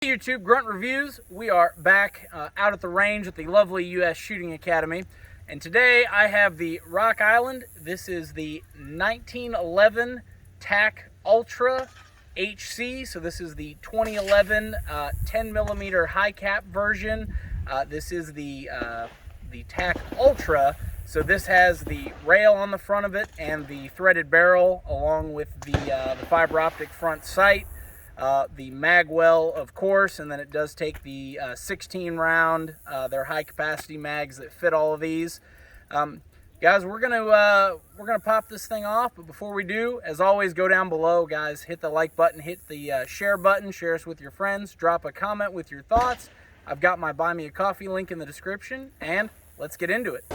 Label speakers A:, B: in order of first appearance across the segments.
A: Hey YouTube, Grunt Reviews. We are back out at the range at the lovely U.S. Shooting Academy, and today I have the Rock Island. This is the 1911 TAC Ultra HC, so this is the 2011 10mm high cap version. This is the TAC Ultra, so this has the rail on the front of it and the threaded barrel along with the fiber optic front sight. The mag well, of course, and then it does take the 16 round, they're high capacity mags that fit all of these. Guys, we're gonna pop this thing off, but before we do, as always, go down below, guys, hit the like button, hit the share button, share us with your friends, drop a comment with your thoughts. I've got my Buy Me a Coffee link in the description, and let's get into it.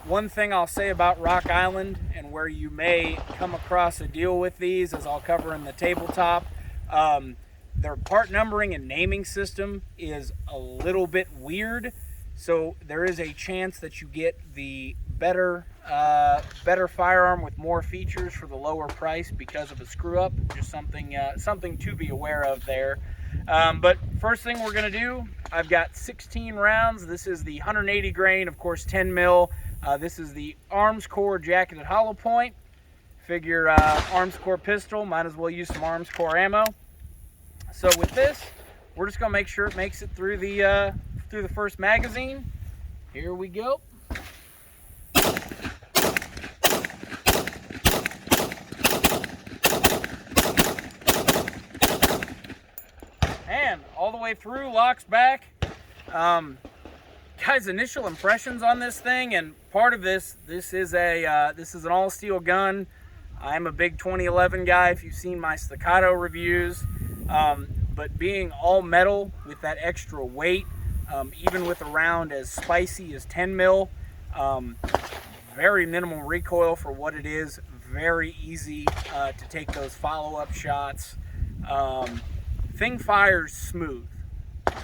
A: One thing I'll say about Rock Island and where you may come across a deal with these, as I'll cover in the tabletop, their part numbering and naming system is a little bit weird. So there is a chance that you get the better firearm with more features for the lower price because of a screw up. Just something to be aware of there. But first thing we're gonna do, I've got 16 rounds. This is the 180 grain, of course, 10 mil. This is the Armscore jacketed hollow point. Figure Armscore pistol, might as well use some Armscore ammo. So with this, we're just gonna make sure it makes it through the first magazine. Here we go. And all the way through, locks back. Guys, initial impressions on this thing, and part of this is an all steel gun. I'm a big 2011 guy if you've seen my staccato reviews, but being all metal with that extra weight, even with a round as spicy as 10 mil, very minimal recoil for what it is, very easy to take those follow-up shots. Thing fires smooth,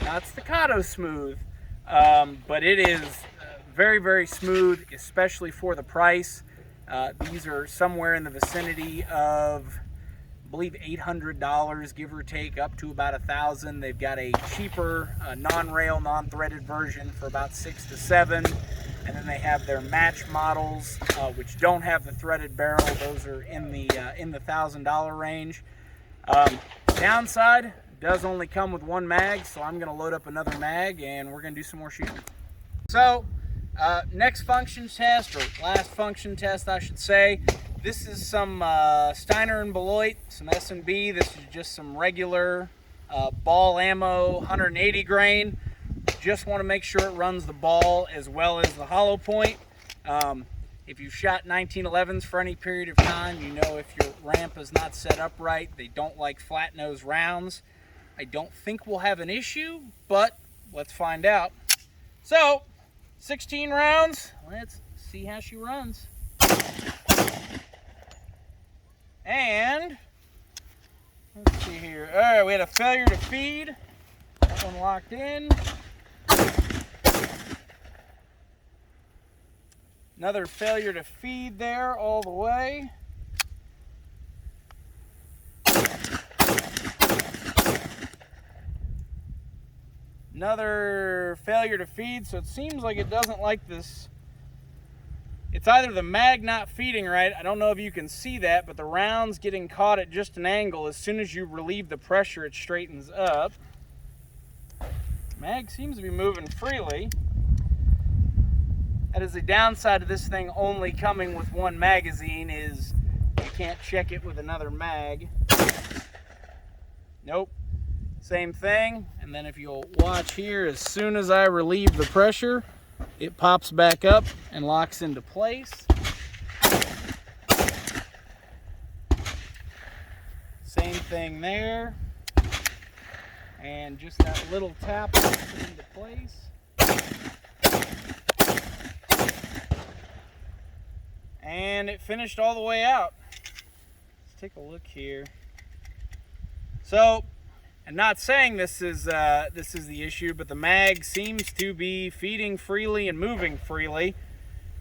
A: not staccato smooth, but it is very, very smooth, especially for the price. These are somewhere in the vicinity of, I believe, $800, give or take, up to about $1,000. They've got a cheaper non-rail, non-threaded version for about $600 to $700, and then they have their match models, which don't have the threaded barrel. Those are in the $1,000 range. Downside, does only come with one mag, so I'm gonna load up another mag and we're gonna do some more shooting. So next function test, or last function test I should say, this is some Steiner and Beloit, some S&B. This is just some regular ball ammo, 180 grain. Just want to make sure it runs the ball as well as the hollow point. If you've shot 1911s for any period of time, you know if your ramp is not set up right, they don't like flat nose rounds. I don't think we'll have an issue, but let's find out. So, 16 rounds. Let's see how she runs. And, let's see here. All right, we had a failure to feed. That one locked in. Another failure to feed there all the way. Another failure to feed, so it seems like it doesn't like this. It's either the mag not feeding right, I don't know if you can see that, but the round's getting caught at just an angle. As soon as you relieve the pressure, it straightens up. Mag seems to be moving freely. That is the downside of this thing only coming with one magazine, is you can't check it with another mag. Nope. Same thing, and then if you'll watch here, as soon as I relieve the pressure, it pops back up and locks into place. Same thing there, and just that little tap locks it into place. And it finished all the way out. Let's take a look here. So And not saying this is the issue, but the mag seems to be feeding freely and moving freely.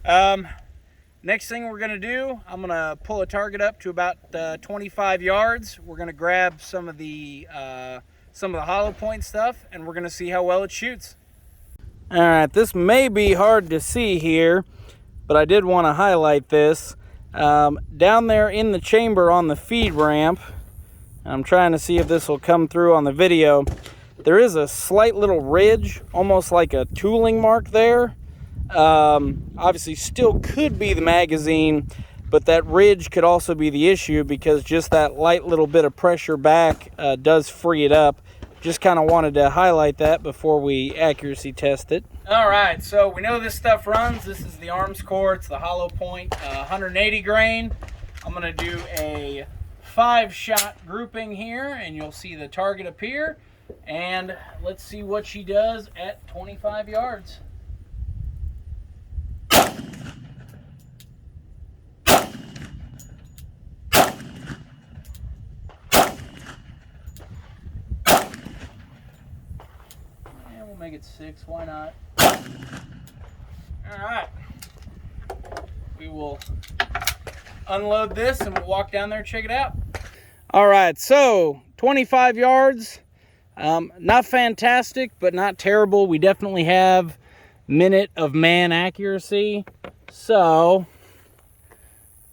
A: Next thing we're going to do, I'm going to pull a target up to about 25 yards. We're going to grab some of the hollow point stuff, and we're going to see how well it shoots. All right, this may be hard to see here, but I did want to highlight this. Down there in the chamber on the feed ramp, I'm trying to see if this will come through on the video. There is a slight little ridge, almost like a tooling mark there. Obviously still could be the magazine, but that ridge could also be the issue because just that light little bit of pressure back does free it up. Just kind of wanted to highlight that before we accuracy test it. All right, so we know this stuff runs. This is the arms core. It's the hollow point 180 grain. I'm going to do a 5-shot grouping here, and you'll see the target appear. And let's see what she does at 25 yards. Make it 6, why not? All right, we will unload this and we'll walk down there and check it out. All right, so 25 yards, not fantastic, but not terrible. We definitely have minute of man accuracy. So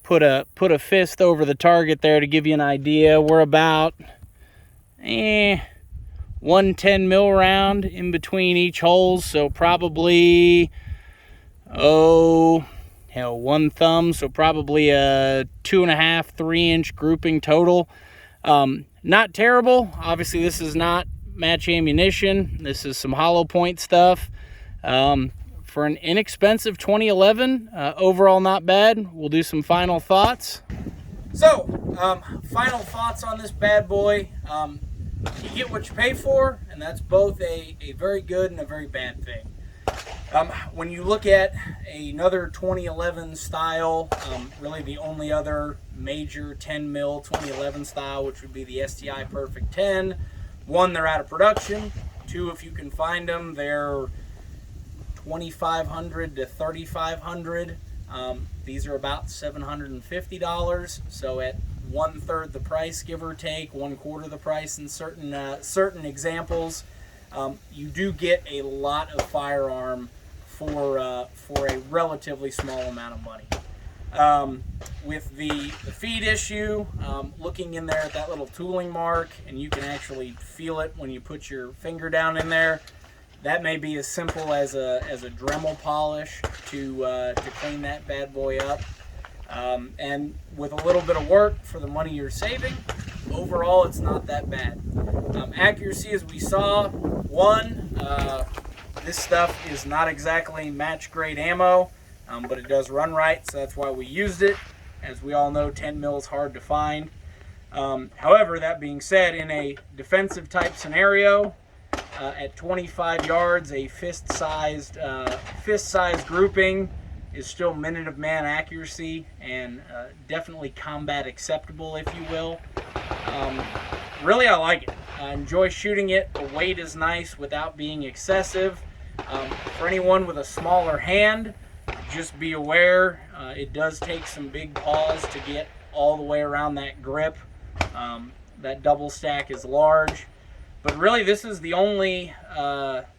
A: put a fist over the target there to give you an idea. We're about 110 mil round in between each hole, so probably one thumb, so probably a 2.5 3-inch grouping total. Not terrible. Obviously this is not match ammunition. This is some hollow point stuff. For an inexpensive 2011, overall not bad. We'll do some final thoughts. So final thoughts on this bad boy. You get what you pay for, and that's both a very good and a very bad thing. When you look at another 2011 style, really the only other major 10 mil 2011 style, which would be the STI Perfect 10. 1, they're out of production. 2, if you can find them, they're $2,500 to $3,500. These are about $750. So at 1/3 the price, give or take, 1/4 the price in certain examples, you do get a lot of firearm for a relatively small amount of money. With the feed issue, looking in there at that little tooling mark, and you can actually feel it when you put your finger down in there. That may be as simple as a Dremel polish to clean that bad boy up. And with a little bit of work for the money you're saving, overall it's not that bad. Accuracy, as we saw, this stuff is not exactly match grade ammo, but it does run right, so that's why we used it. As we all know, 10 mil is hard to find. However, that being said, in a defensive type scenario, at 25 yards, a fist-sized grouping is still minute of man accuracy, and definitely combat acceptable, if you will. Really, I like it. I enjoy shooting it. The weight is nice without being excessive. For anyone with a smaller hand, just be aware, it does take some big paws to get all the way around that grip. That double stack is large. But really, this is the only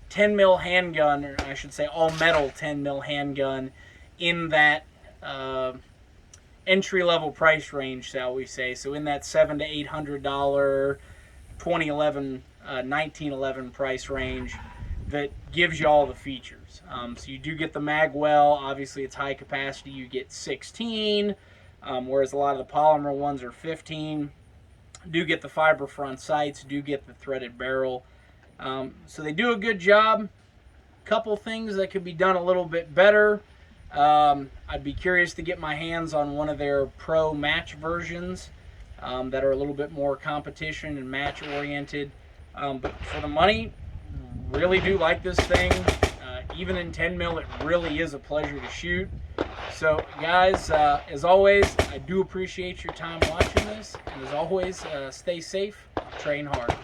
A: 10 mil handgun, or I should say all metal 10 mil handgun in that entry-level price range, shall we say. So in that $700 to $800 1911 price range that gives you all the features. So you do get the mag well. Obviously, it's high capacity. You get 16, whereas a lot of the polymer ones are 15. Do get the fiber front sights, do get the threaded barrel. So they do a good job. Couple things that could be done a little bit better. I'd be curious to get my hands on one of their pro match versions that are a little bit more competition and match oriented. But for the money, really do like this thing. Even in 10 mil, it really is a pleasure to shoot. So guys, as always, I do appreciate your time watching this, and as always, stay safe, train hard.